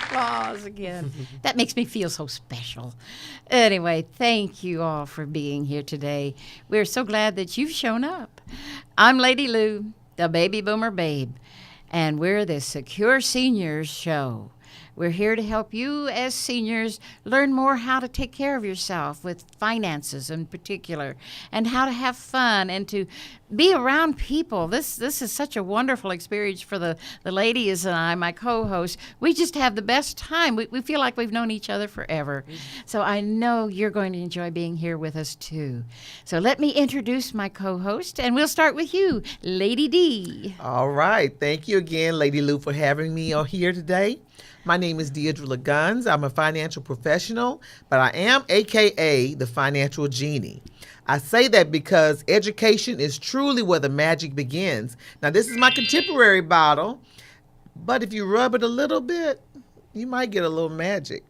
applause again. That makes me feel so special. Anyway, thank you all for being here today. We're so glad that you've shown up. I'm Lady Lou, the Baby Boomer Babe, and we're the Secure Seniors Show. We're here to help you as seniors learn more how to take care of yourself with finances in particular, and how to have fun and to be around people. This is such a wonderful experience for the ladies and I, my co-host. We just have the best time. We feel like we've known each other forever. So I know you're going to enjoy being here with us too. So let me introduce my co-host, and we'll start with you, Lady D. All right. Thank you again, Lady Lou, for having me here today. My name is Deidre LaGuns. I'm a financial professional, but I am AKA the financial genie. I say that because education is truly where the magic begins. Now, this is my contemporary bottle, but if you rub it a little bit, you might get a little magic.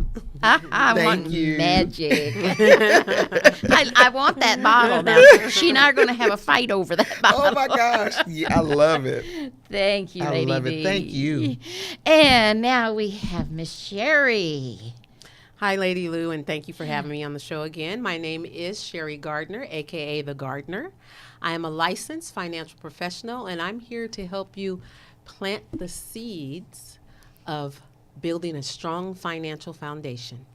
I Thank want you. magic. I want that bottle now. She and I are going to have a fight over that bottle. Oh, my gosh. Yeah, I love it. Thank you, I Lady love it. D. Thank you. And now we have Miss Sherry. Hi, Lady Lou, and thank you for having me on the show again. My name is Sherry Gardner, a.k.a. The Gardener. I am a licensed financial professional, and I'm here to help you plant the seeds of building a strong financial foundation.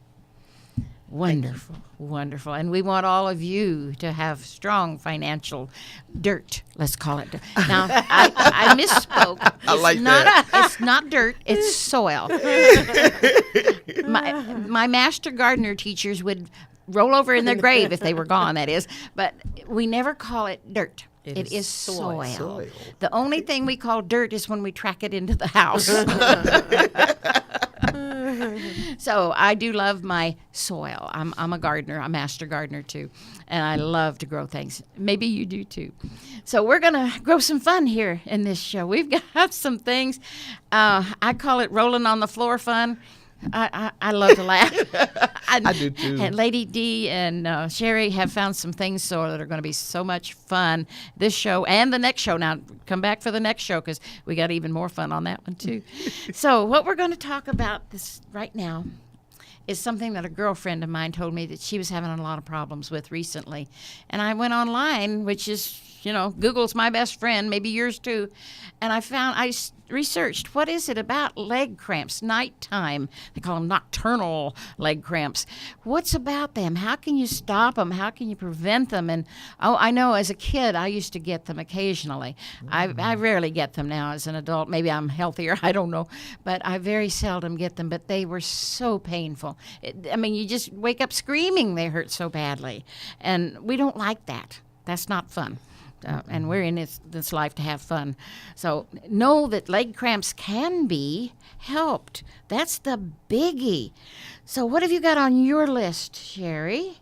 Wonderful, wonderful. And we want all of you to have strong financial dirt, let's call it. Now, I misspoke. I like that. It's not dirt, it's soil. My master gardener teachers would roll over in their grave if they were gone, that is. But we never call it dirt. It is soil. The only thing we call dirt is when we track it into the house. So I do love my soil. I'm a gardener, a master gardener too, and I love to grow things. Maybe you do too. So we're going to grow some fun here in this show. We've got some things. I call it rolling on the floor fun. I love to laugh. I do too. And Lady D and Sherry have found some things so that are going to be so much fun this show and the next show. Now, come back for the next show because we got even more fun on that one too. So what we're going to talk about this right now is something that a girlfriend of mine told me that she was having a lot of problems with recently. And I went online, which is, Google's my best friend, maybe yours too. And I researched, what is it about leg cramps, nighttime? They call them nocturnal leg cramps. What's about them? How can you stop them? How can you prevent them? And I know as a kid, I used to get them occasionally. I rarely get them now as an adult. Maybe I'm healthier, I don't know. But I very seldom get them, but they were so painful. You just wake up screaming they hurt so badly. And we don't like that. That's not fun. And we're in this life to have fun. So know that leg cramps can be helped. That's the biggie. So what have you got on your list, Sherry?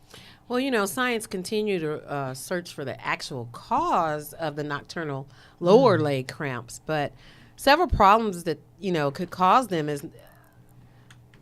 Well, science continue to search for the actual cause of the nocturnal lower leg cramps, but several problems that, could cause them is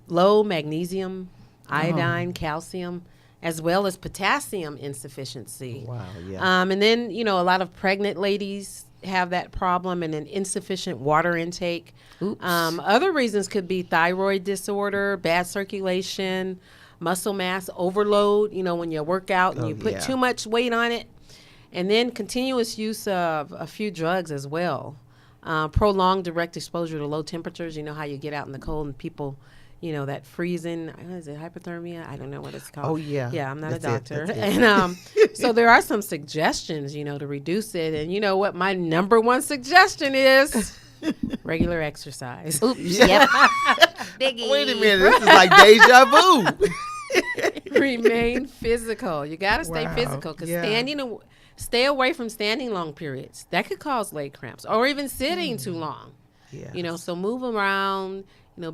low magnesium, iodine, calcium, as well as potassium insufficiency. Wow, yeah. And then, a lot of pregnant ladies have that problem, and an insufficient water intake. Oops. Other reasons could be thyroid disorder, bad circulation, muscle mass overload, when you work out and you put too much weight on it. And then continuous use of a few drugs as well. Prolonged direct exposure to low temperatures. You know how you get out in the cold and people, that freezing, is it hypothermia? I don't know what it's called. Oh, yeah. Yeah, I'm not That's a doctor. That's And so there are some suggestions, to reduce it. And you know what my number one suggestion is? Regular exercise. Oops, yep. Biggie. Wait a minute. This is like deja vu. Remain physical. You got to stay Wow. physical because Yeah. stay away from standing long periods. That could cause leg cramps, or even sitting too long. Yeah. So move around,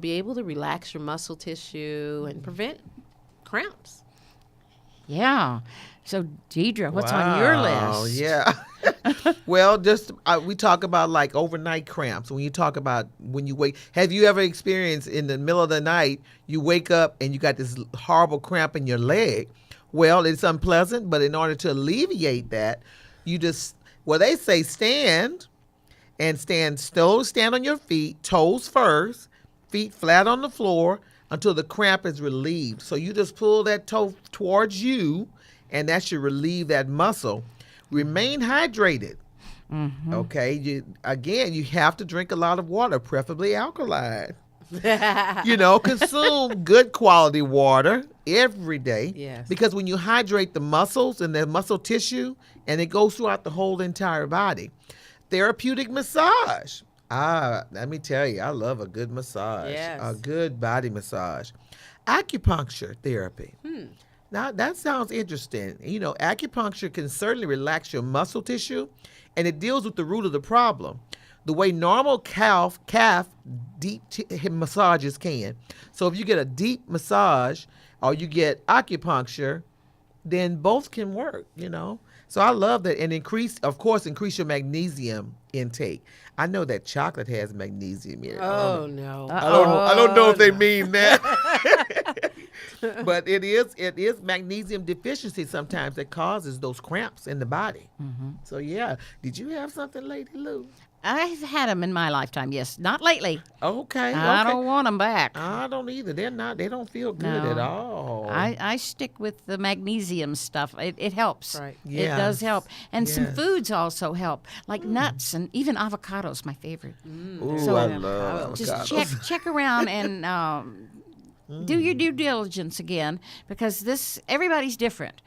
be able to relax your muscle tissue and prevent cramps. Yeah. So, Deidre, what's on your list? Yeah. Well, we talk about like overnight cramps. When you talk about when you wake, have you ever experienced in the middle of the night, you wake up and you got this horrible cramp in your leg? Well, it's unpleasant, but in order to alleviate that, they say stand on your feet, toes first, feet flat on the floor until the cramp is relieved. So you just pull that toe towards you, and that should relieve that muscle. Remain hydrated. Mm-hmm. Okay. You have to drink a lot of water, preferably alkaline. Consume good quality water every day. Yes. Because when you hydrate the muscles and the muscle tissue, and it goes throughout the whole entire body. Therapeutic massage. Let me tell you, I love a good massage. Yes. A good body massage. Acupuncture therapy. Now, that sounds interesting. Acupuncture can certainly relax your muscle tissue, and it deals with the root of the problem, the way normal calf deep massages can. So if you get a deep massage or you get acupuncture, then both can work, So I love that. And increase your magnesium intake. I know that chocolate has magnesium in it. Oh, no. I don't know if they mean that. But it is magnesium deficiency sometimes that causes those cramps in the body. Mm-hmm. So, yeah. Did you have something, Lady Lou? I've had them in my lifetime, yes. Not lately. Okay. I don't want them back. I don't either. They don't feel good at all. I stick with the magnesium stuff. It helps. Right. It does help. And some foods also help, like nuts and even avocados, my favorite. Ooh, So, I love just avocados. check around and do your due diligence again, because everybody's different.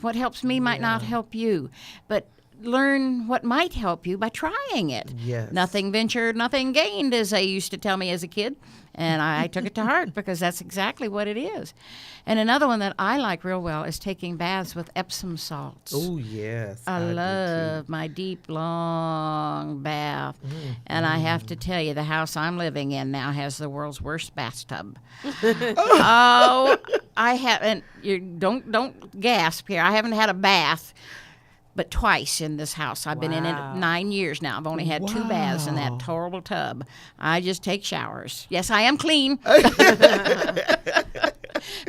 What helps me might not help you, but learn what might help you by trying it. Yes. Nothing ventured, nothing gained, as they used to tell me as a kid. And I took it to heart because that's exactly what it is. And another one that I like real well is taking baths with Epsom salts. Oh, yes. I do love my deep, long bath. And I have to tell you, the house I'm living in now has the world's worst bathtub. Oh, I haven't, don't gasp here. I haven't had a bath but twice in this house. I've been in it 9 years now. I've only had 2 baths in that horrible tub. I just take showers. Yes, I am clean.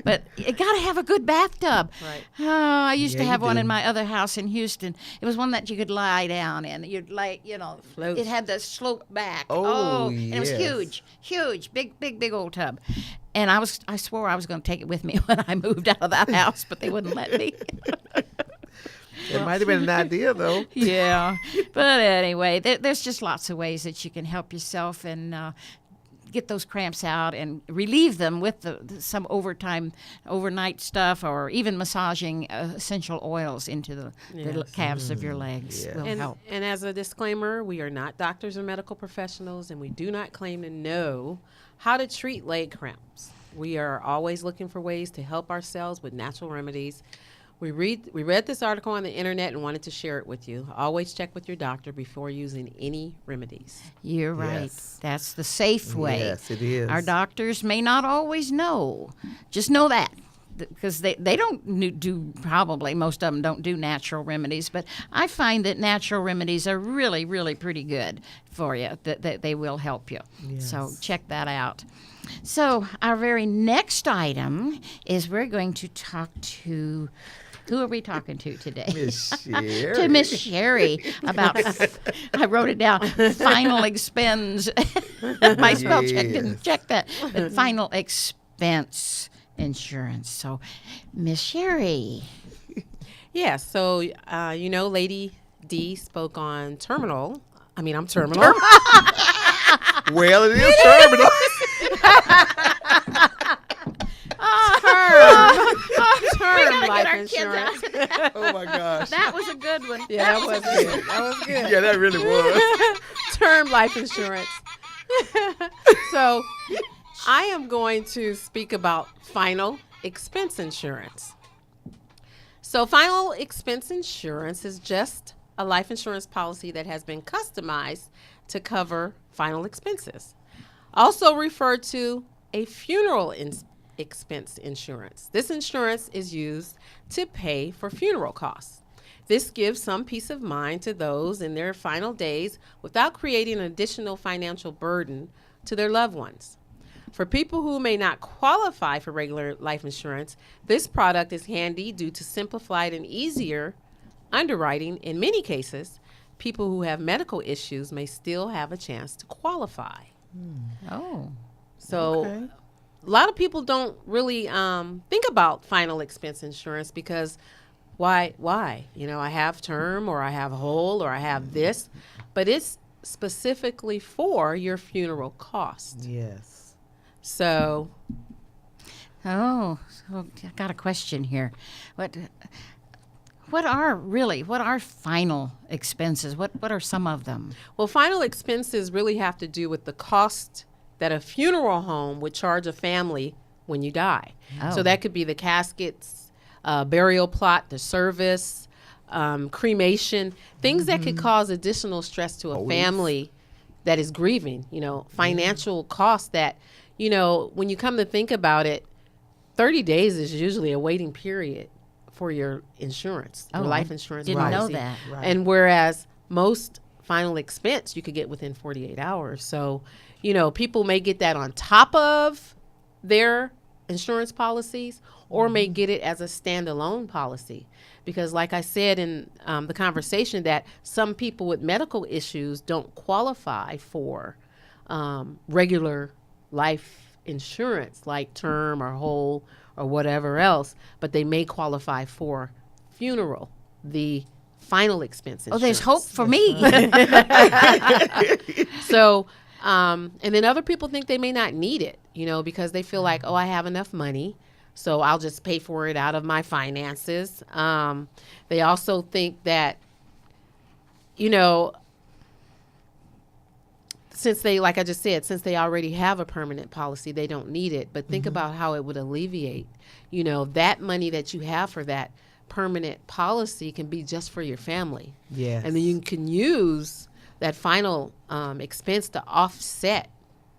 But you got to have a good bathtub. Right. Oh, I used to Yeah, have you one do. in my other house in Houston. It was one that you could lie down in. You'd Float. it had the slope back. Oh, and it was yes. huge, big old tub. And I swore I was going to take it with me when I moved out of that house, but they wouldn't let me. It might have been an idea, though. Yeah. But anyway, there's just lots of ways that you can help yourself and get those cramps out and relieve them with some overnight stuff, or even massaging essential oils into the calves of your legs will help. And as a disclaimer, we are not doctors or medical professionals, and we do not claim to know how to treat leg cramps. We are always looking for ways to help ourselves with natural remedies. We read this article on the internet and wanted to share it with you. Always check with your doctor before using any remedies. You're right. Yes. That's the safe way. Yes, it is. Our doctors may not always know. Just know that. Because they don't do, probably most of them don't do natural remedies, but I find that natural remedies are really, really pretty good for you, that they will help you. Yes. So check that out. So our very next item is we're going to talk to, who are we talking to today? Miss Sherry. To Miss Sherry about, I wrote it down, final expense. My spell check didn't check that, but final expense insurance. So, Miss Sherry. Yeah, so, Lady D spoke on terminal. I'm terminal. Well, it is terminal. Term life insurance. Oh, my gosh. That was a good one. Yeah, that was good. That was good. Yeah, that really was. Term life insurance. So, I am going to speak about final expense insurance. So, final expense insurance is just a life insurance policy that has been customized to cover final expenses, also referred to a funeral expense insurance. This insurance is used to pay for funeral costs. This gives some peace of mind to those in their final days without creating an additional financial burden to their loved ones. For people who may not qualify for regular life insurance, this product is handy due to simplified and easier underwriting. In many cases, people who have medical issues may still have a chance to qualify. Oh. So Okay. a lot of people don't really think about final expense insurance because why? I have term or I have whole or I have this, but it's specifically for your funeral cost. Yes. So Oh, so I got a question here. What are final expenses? What are some of them? well, final expenses really have to do with the cost that a funeral home would charge a family when you die. Oh. So that could be the caskets, burial plot, the service, cremation, things that could cause additional stress to a family that is grieving, financial costs that, when you come to think about it, 30 days is usually a waiting period for your insurance, your life insurance didn't know policy. that. Right. And whereas most final expense you could get within 48 hours. So, people may get that on top of their insurance policies or may get it as a standalone policy. Because like I said in the conversation, that some people with medical issues don't qualify for regular life insurance like term or whole or whatever else, but they may qualify for funeral, the final expense insurance. Oh, there's hope for me. So, and then other people think they may not need it, because they feel like, oh, I have enough money, so I'll just pay for it out of my finances. They also think that, since they, like I just said, since they already have a permanent policy, they don't need it. But think about how it would alleviate, that money that you have for that permanent policy can be just for your family. Yes. And then you can use that final expense to offset,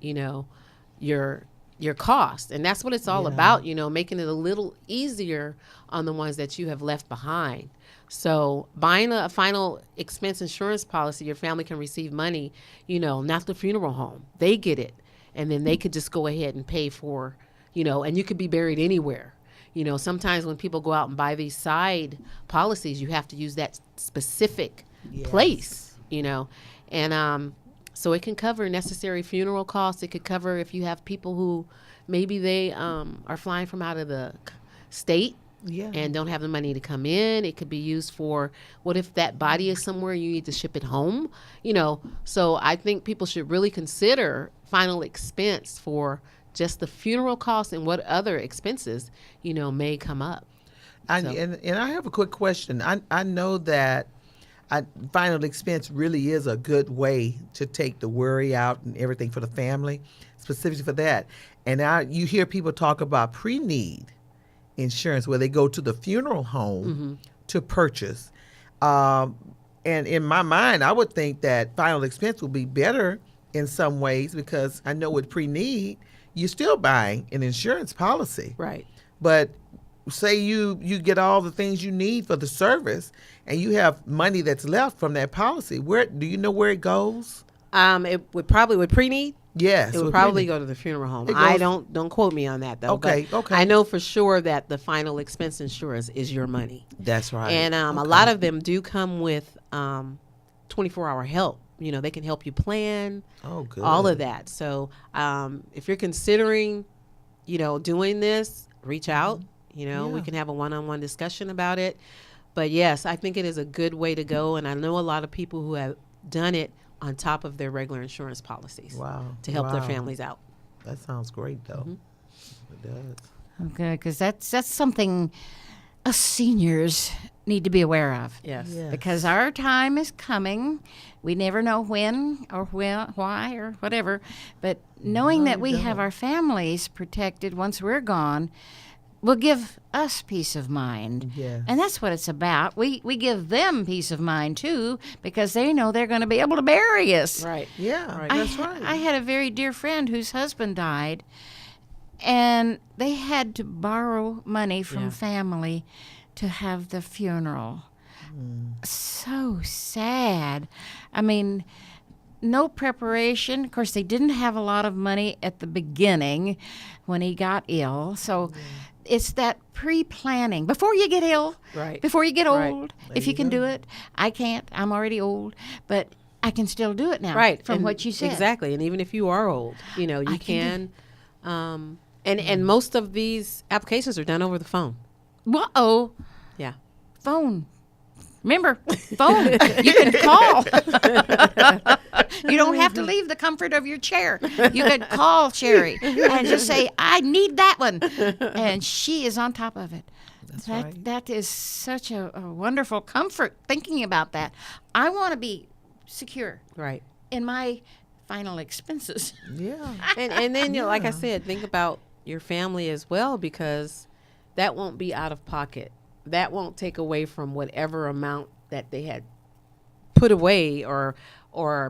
your cost. And that's what it's all about, making it a little easier on the ones that you have left behind. So buying a final expense insurance policy, your family can receive money, not the funeral home. They get it. And then they could just go ahead and pay for, and you could be buried anywhere. Sometimes when people go out and buy these side policies, you have to use that specific place, and so it can cover necessary funeral costs. It could cover if you have people who maybe they are flying from out of the state and don't have the money to come in. It could be used for, what if that body is somewhere you need to ship it home? So I think people should really consider final expense for just the funeral costs and what other expenses, may come up. And I have a quick question. I know that final expense really is a good way to take the worry out and everything for the family, specifically for that. And you hear people talk about pre-need insurance where they go to the funeral home to purchase. And in my mind, I would think that final expense would be better in some ways because I know with pre-need, you're still buying an insurance policy. Right. But say you get all the things you need for the service and you have money that's left from that policy. Where do you know where it goes? It would probably, with pre-need, Yes. it would with probably pre-need. go to the funeral home. It I goes- don't quote me on that though. Okay, but okay. I know for sure that the final expense insurance is your money. That's right. And a lot of them do come with 24-hour help. They can help you plan Oh, good. all of that. So if you're considering, doing this, reach out. We can have a one-on-one discussion about it. But yes, I think it is a good way to go. And I know a lot of people who have done it on top of their regular insurance policies. Wow. To help their Wow. families out. That sounds great, though. It does. Okay, because that's something us seniors need to be aware of. Yes. Yes. Because our time is coming. We never know when or why or whatever. But knowing that we have our families protected once we're gone will give us peace of mind. Yes. And that's what it's about. We give them peace of mind, too, because they know they're going to be able to bury us. Right. Yeah, Right. that's right. I had a very dear friend whose husband died, and they had to borrow money from family to have the funeral. So sad. I mean, no preparation. Of course, they didn't have a lot of money at the beginning when he got ill. So it's that pre-planning before you get ill, Right. before you get Right. old. If you can do it. I can't. I'm already old, but I can still do it now. Right. From And what you said. Exactly. And even if you are old, you I can can And most of these applications are done over the phone. Whoa. Yeah. Phone. Remember, phone. You can call. You don't have to leave the comfort of your chair. You could call Sherry and just say, I need that one. And she is on top of it. That's right. That is such a wonderful comfort thinking about that. I want to be secure Right. in my final expenses. Yeah. And then, like I said, think about your family as well, because that won't be out of pocket. That won't take away from whatever amount that they had put away or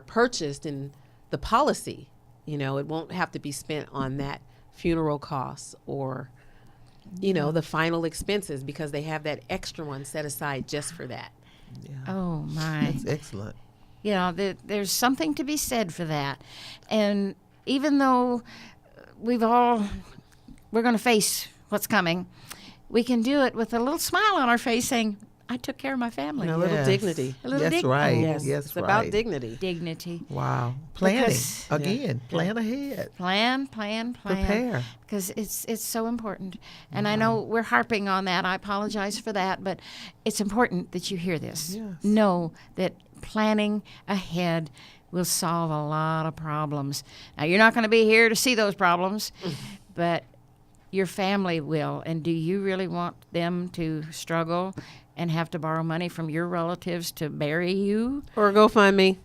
purchased in the policy. You know, it won't have to be spent on that funeral costs or, the final expenses, because they have that extra one set aside just for that. Yeah. Oh, my. That's excellent. There's something to be said for that. And even though we're going to face what's coming, we can do it with a little smile on our face saying, I took care of my family. And a little dignity. A little That's dignity. right. Yes, Yes, it's right. about dignity. Dignity. Wow. Planning. Because- Again, plan ahead. Plan. Prepare. Because it's so important. And I know we're harping on that. I apologize for that. But it's important that you hear this. Yes. Know that planning ahead will solve a lot of problems. Now, you're not going to be here to see those problems, but your family will. And do you really want them to struggle and have to borrow money from your relatives to bury you? Or GoFundMe.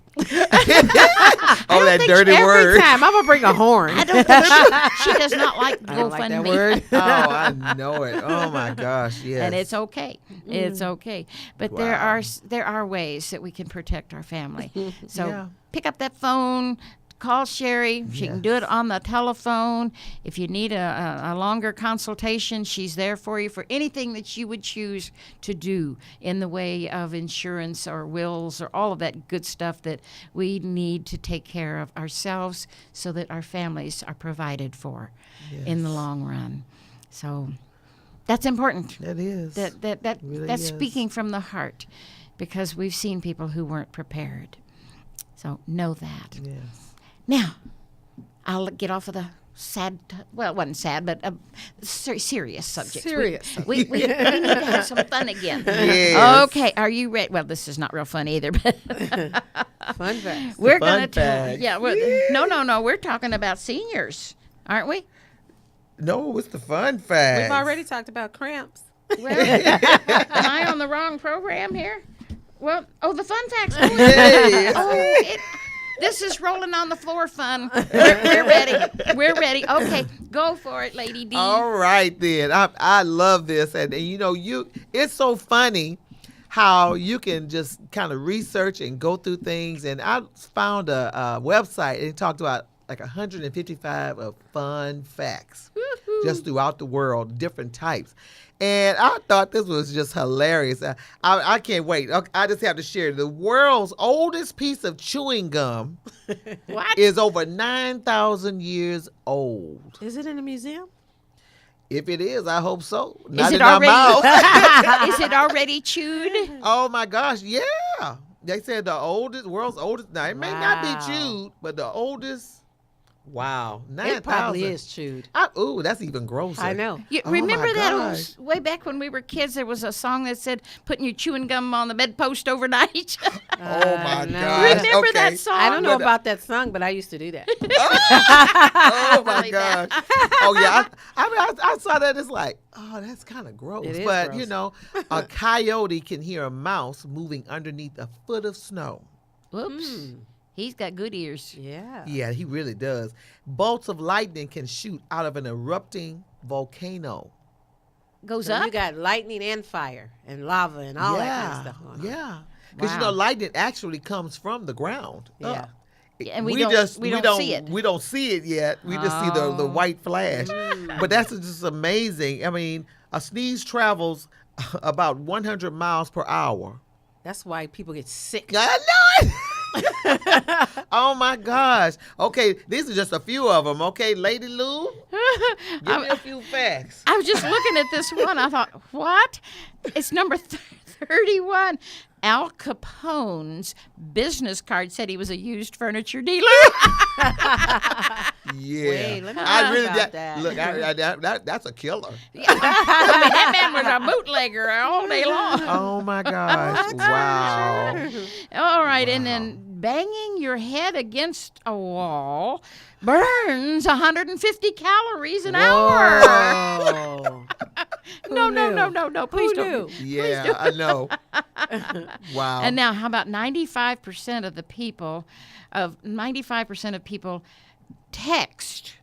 Oh, that dirty Every word. time I'm going to bring a horn. I don't think she does not like I don't like that GoFundMe. word. Oh, I know it. Oh my gosh, yes. And it's okay. It's okay. But Wow. there are ways that we can protect our family. So Yeah. pick up that phone, call Sherry. She can do it on the telephone. If you need a longer consultation, she's there for you for anything that you would choose to do in the way of insurance or wills or all of that good stuff that we need to take care of ourselves so that our families are provided for in the long run. So that's important. That is. Really That's is. speaking from the heart, because we've seen people who weren't prepared. So know that. Yes. Now, I'll get off of the sad, well, it wasn't sad, but a serious subject. Serious subject. We need to have some fun again. Yes. Okay, are you ready? Well, this is not real fun either, but Fun fact. we're Fun going to talk. fact. Yeah, no, we're talking about seniors, aren't we? No, it's the fun fact. We've already talked about cramps. Well, am I on the wrong program here? Well, the fun facts. Yes. This is rolling on the floor fun. We're ready. We're ready. Okay, go for it, Lady D. All right then. I love this, and it's so funny how you can just kind of research and go through things. And I found a website and it talked about like 155 of fun facts just throughout the world, different types. And I thought this was just hilarious. I can't wait. I just have to share. The world's oldest piece of chewing gum What? is over 9,000 years old. Is it in a museum? If it is, I hope so. Not Is in it our already? mouth. Is it already chewed? Oh my gosh, yeah. They said world's oldest. Now it may not Wow. be chewed, but the oldest. Wow, 9,000. It probably is chewed. Ooh, that's even grosser. I know. You, Oh, remember my that old, gosh. way back when we were kids, there was a song that said, putting your chewing gum on the bedpost overnight? Oh my no. gosh. Remember okay. that song? I don't know But- about that song, but I used to do that. Oh my Believe that. gosh. Oh yeah. I saw that. It's like, oh, that's kind of gross. It is but gross. a coyote can hear a mouse moving underneath a foot of snow. Whoops. He's got good ears. Yeah. Yeah, he really does. Bolts of lightning can shoot out of an erupting volcano. Goes So up? you got lightning and fire and lava and all that kind of stuff going on. Yeah. Because Wow. lightning actually comes from the ground. Yeah. up. And we don't see it. We don't see it yet. We just see the Oh. white flash. But that's just amazing. I mean, a sneeze travels about 100 miles per hour. That's why people get sick. I know it. Oh my gosh. Okay, these are just a few of them. Okay, Lady Lou, give me a few facts. I was just looking at this one. I thought, what? It's number 31. Al Capone's business card said he was a used furniture dealer. Yeah, Wait, let me I think really about that. look. That's a killer. I mean, that man was a bootlegger all day long. Oh my gosh! Wow. All right, and then banging your head against a wall burns 150 calories an hour. Whoa. No. Please Who don't. knew? Yeah, I know. Wow. And now, how about 95% of the people, 95% of people text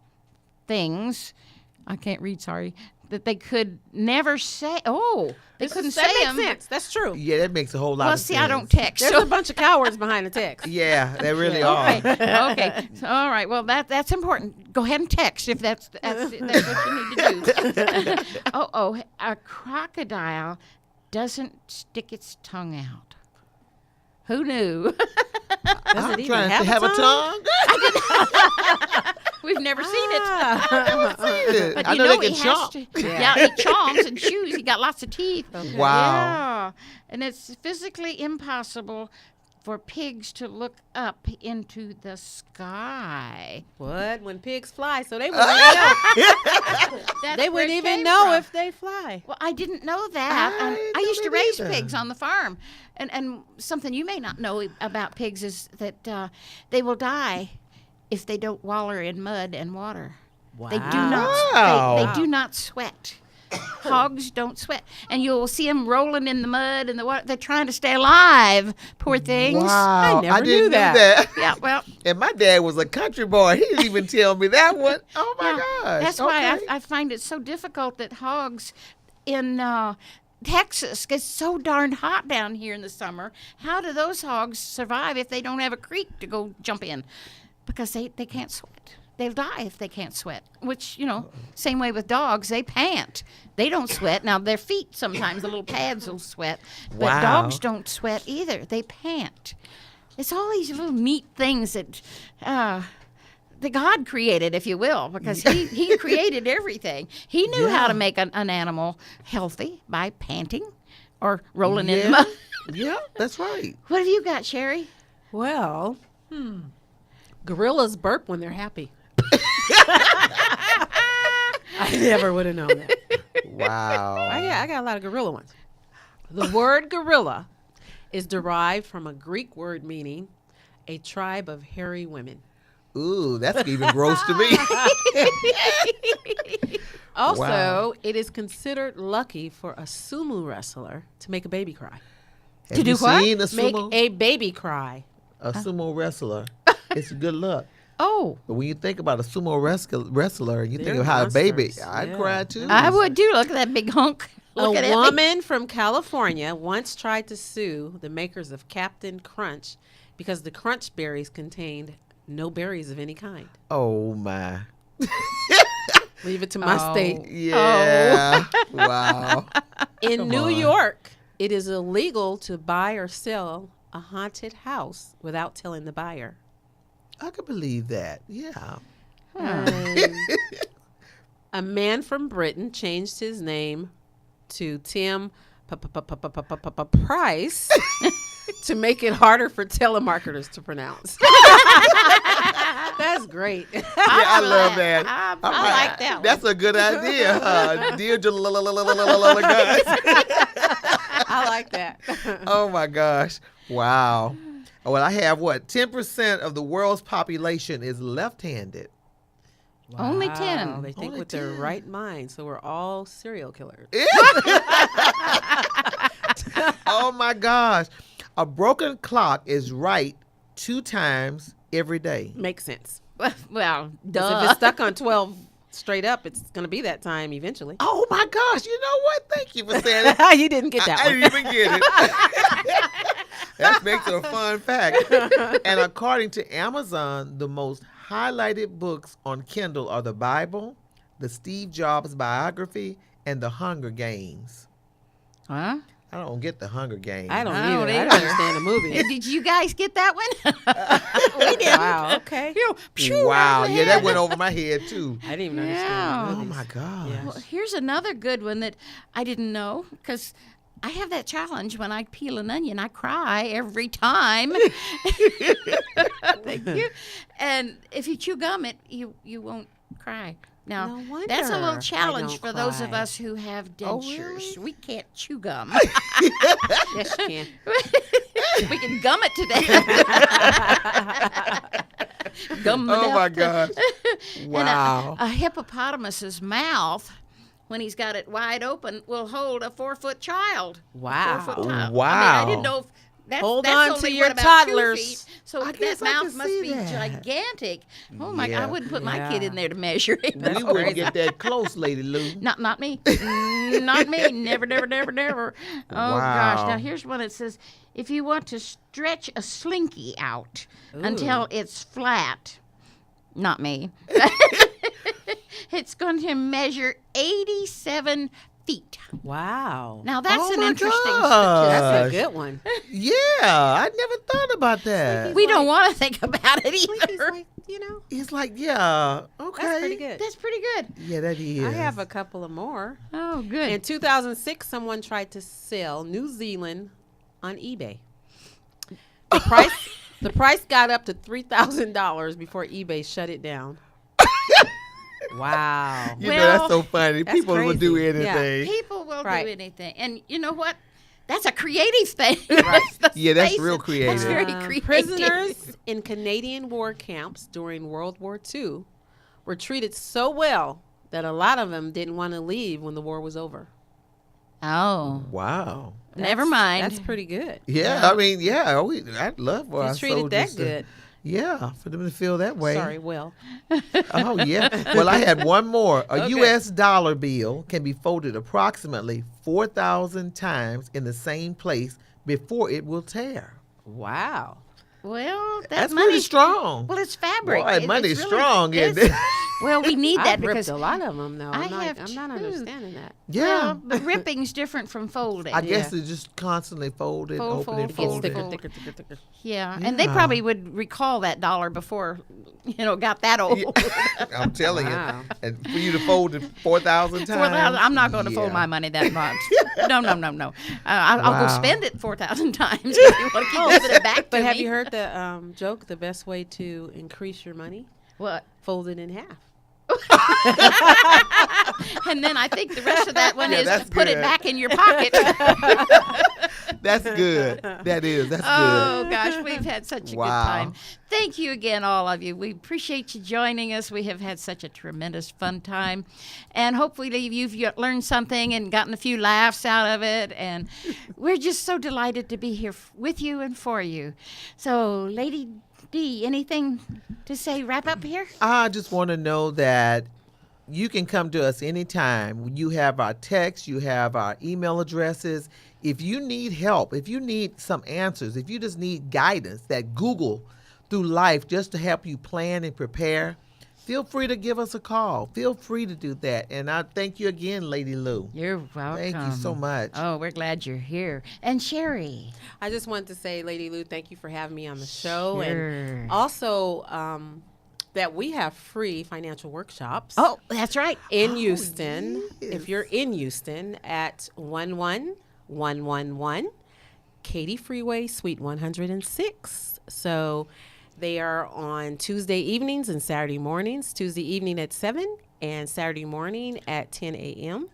things, I can't read, sorry, that they could never say. Oh, they couldn't say That them. makes sense. That's true. Yeah, that makes a whole lot Well, of see, sense. I don't text. There's So. a bunch of cowards behind the text. Yeah, they really are. Okay. So, all right. Well, that's important. Go ahead and text if that's what you need to do. A crocodile doesn't stick its tongue out. Who knew? Does I'm it even trying have to have a tongue. We've never seen it. But I you know know they he can has chomp. to. Yeah, he chomps and chews. He got lots of teeth. Wow. Yeah, and it's physically impossible for pigs to look up into the sky. What? When pigs fly, so they wouldn't even know. That's They where wouldn't it even came know from. if they fly. Well, I didn't know that. I And didn't I know used to that raise either. pigs on the farm. And something you may not know about pigs is that they will die if they don't waller in mud and water. They do not. Wow. They do not sweat. Hogs don't sweat, and you'll see them rolling in the mud and the water. They're trying to stay alive. Poor things. Wow. I never didn't knew know that. Yeah. Well. And my dad was a country boy. He didn't even tell me that one. Oh my Yeah, gosh. that's why Okay. I find it so difficult that hogs in Texas gets so darn hot down here in the summer. How do those hogs survive if they don't have a creek to go jump in? Because they can't sweat. They'll die if they can't sweat, which, same way with dogs. They pant. They don't sweat. Now, their feet sometimes, the little pads will sweat, but Wow. dogs don't sweat either. They pant. It's all these little neat things that God created, if you will, because he created everything. He knew how to make an animal healthy by panting or rolling in the mud. Yeah, that's right. What have you got, Sherry? Well, gorillas burp when they're happy. I never would have known that. Wow. I got a lot of gorilla ones. The word gorilla is derived from a Greek word meaning a tribe of hairy women. Ooh, that's even gross to me. Also, Wow. it is considered lucky for a sumo wrestler to make a baby cry. Have do you what? seen a Make sumo, a baby cry. a sumo wrestler? It's good luck. Oh, But when you think about a sumo wrestler, you think They're of how a baby. monsters. I'd Yeah. cry too. I would do. Look at that big hunk. Look at A it. woman from California once tried to sue the makers of Captain Crunch because the Crunch berries contained no berries of any kind. Oh my. Leave it to my state. Yeah. Wow. In Come New on. York, it is illegal to buy or sell a haunted house without telling the buyer. I could believe that. Yeah. A man from Britain changed his name to Tim Price to make it harder for telemarketers to pronounce. That's great. Yeah, I love that. I All right. like that one. That's a good idea. Dear guys. I like that. Oh my gosh. Wow. Well, I have 10% of the world's population is left-handed. Only Wow, 10. They think Only with their 10. right mind, so we're all serial killers. Oh my gosh. A broken clock is right 2 times every day. Makes sense. Well, 'Cause duh. if it's stuck on 12 straight up, it's going to be that time eventually. Oh my gosh. You know what? Thank you for saying it. You didn't get that I one. didn't even get it. That makes it a fun fact. And according to Amazon, the most highlighted books on Kindle are the Bible, the Steve Jobs biography, and the Hunger Games. Huh? I don't get the Hunger Games. I don't I don't either. I either. don't understand the movie. Did you guys get that one? We did. Wow. Okay. Wow. Yeah, that went over my head too. I didn't even Yeah. understand the Oh movies. my gosh. Yeah. Well, here's another good one that I didn't know because I have that challenge when I peel an onion. I cry every time. Thank you. And if you chew gum, you won't cry. Now, No that's a wonder little I challenge don't for those of cry. us who have Oh, dentures. really? We can't chew gum. Yes, you can. We can gum it to death. Gum Oh it my up. gosh. And Wow. a hippopotamus's mouth, when he's got it wide open, will hold a 4-foot child. Wow. 4-foot child. Wow. I mean, I didn't know if Hold that's on only, to your what, about 2 toddlers. feet? So I guess that I mouth can must see be that. gigantic. Oh my! Yeah. I wouldn't put my kid Yeah. in there to measure it. We No. wouldn't get that close, Lady Lou. Not me. Not me. Never, never, never, never. Oh gosh. Wow. Now here's one that says, if you want to stretch a slinky out until it's flat, not me. It's going to measure 87 feet. Wow. Now that's Oh an my interesting gosh. statistic. That's a good one. Yeah, I never thought about that. We don't want to think about it Slinky's either. like, It's like, yeah, okay. that's pretty good. That's pretty good. Yeah, that is. I have a couple of more. Oh, good. In 2006, someone tried to sell New Zealand on eBay. The price got up to $3,000 before eBay shut it down. Wow. You know, that's Well, so funny. that's People will do crazy. Yeah. anything. People will Right. do anything. And you know what? That's a creative thing. Right. Yeah, that's Face real it. creative. That's very creative. Prisoners in Canadian war camps during World War II were treated so well that a lot of them didn't want to leave when the war was over. Oh, Wow. never mind. That's pretty good. Yeah, I mean, yeah, I'd love for our He's treated soldiers that good. Yeah, for them to feel that way. Sorry, Will. Oh, yeah. Well, I had one more. A Okay. U.S. dollar bill can be folded approximately 4,000 times in the same place before it will tear. Wow. Well, That's money, pretty strong. Well, it's fabric. Boy, money's really- strong, isn't it's- it? Well, we need that I've ripped because a lot of them, though. I I'm have not too. understanding that. Yeah. well, the ripping's different from folding. I guess Yeah. it's just constantly folded, Fold, open, fold, and It gets fold, thicker, fold. thicker, thicker, thicker. Yeah, and they Yeah. probably would recall that dollar before, got that old. I'm telling Wow. you. And for you to fold it 4,000 times. 4,000. I'm not going to fold yeah. my money that much. No. I'll go Wow. spend it 4,000 times if you want to keep giving it back to But me. have you heard the joke, the best way to increase your money? What? Fold it in half. And then I think the rest of that one Yeah, is that's put it good. back in your pocket. That's good. That is. That's Oh gosh, we've had such a Wow. good time. Thank you again, all of you. We appreciate you joining us. We have had such a tremendous fun time, and hopefully you've learned something and gotten a few laughs out of it. And we're just so delighted to be here with you and for you. So, Lady D, anything to say? Wrap up here. I just want to know that you can come to us anytime. You have our text, you have our email addresses. If you need help, if you need some answers, if you just need guidance, that Google through life just to help you plan and prepare, feel free to give us a call. Feel free to do that. And I thank you again, Lady Lou. You're welcome. Thank you so much. Oh, we're glad you're here. And Sherry. I just wanted to say, Lady Lou, thank you for having me on the show. Sure. And also that we have free financial workshops Oh, that's right. in Houston. yes. If you're in Houston at 11111 Katy Freeway, Suite 106. So they are on Tuesday evenings and Saturday mornings. Tuesday evening at 7 and Saturday morning at 10 a.m.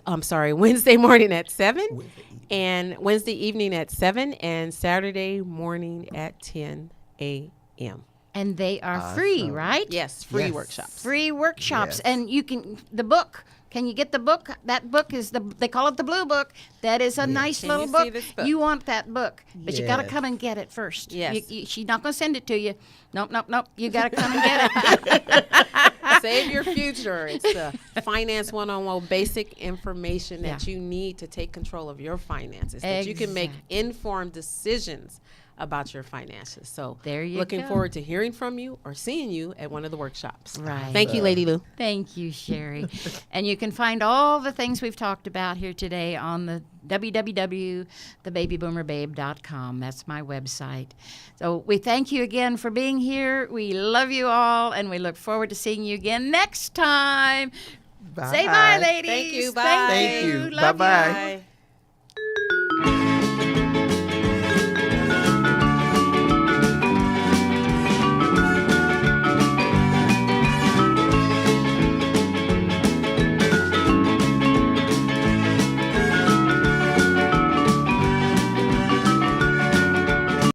I'm sorry, Wednesday morning at 7 and Wednesday evening at 7 and Saturday morning at 10 a.m. And they are free, Awesome. right? Yes, free Yes. workshops. Free workshops. Yes. And you can, the book, can you get the book? That book is they call it the Blue Book. That is a nice Can little you book. see this book? You want that book, but you got to Yes. come and get it first. Yes. She's not going to send it to you. Nope. You got to come and get it. Save your future. It's the Finance 101 basic information that Yeah. you need to take control of your finances, that you can make informed decisions about your finances. So There you looking go. forward to hearing from you or seeing you at one of the workshops. Right. Thank you, Lady Lou. Thank you, Sherry. And you can find all the things we've talked about here today on the www.thebabyboomerbabe.com. That's my website. So we thank you again for being here. We love you all, and we look forward to seeing you again next time. Bye. Say bye, ladies. Thank you. Bye. Thank Thank you. Love Bye-bye. Bye.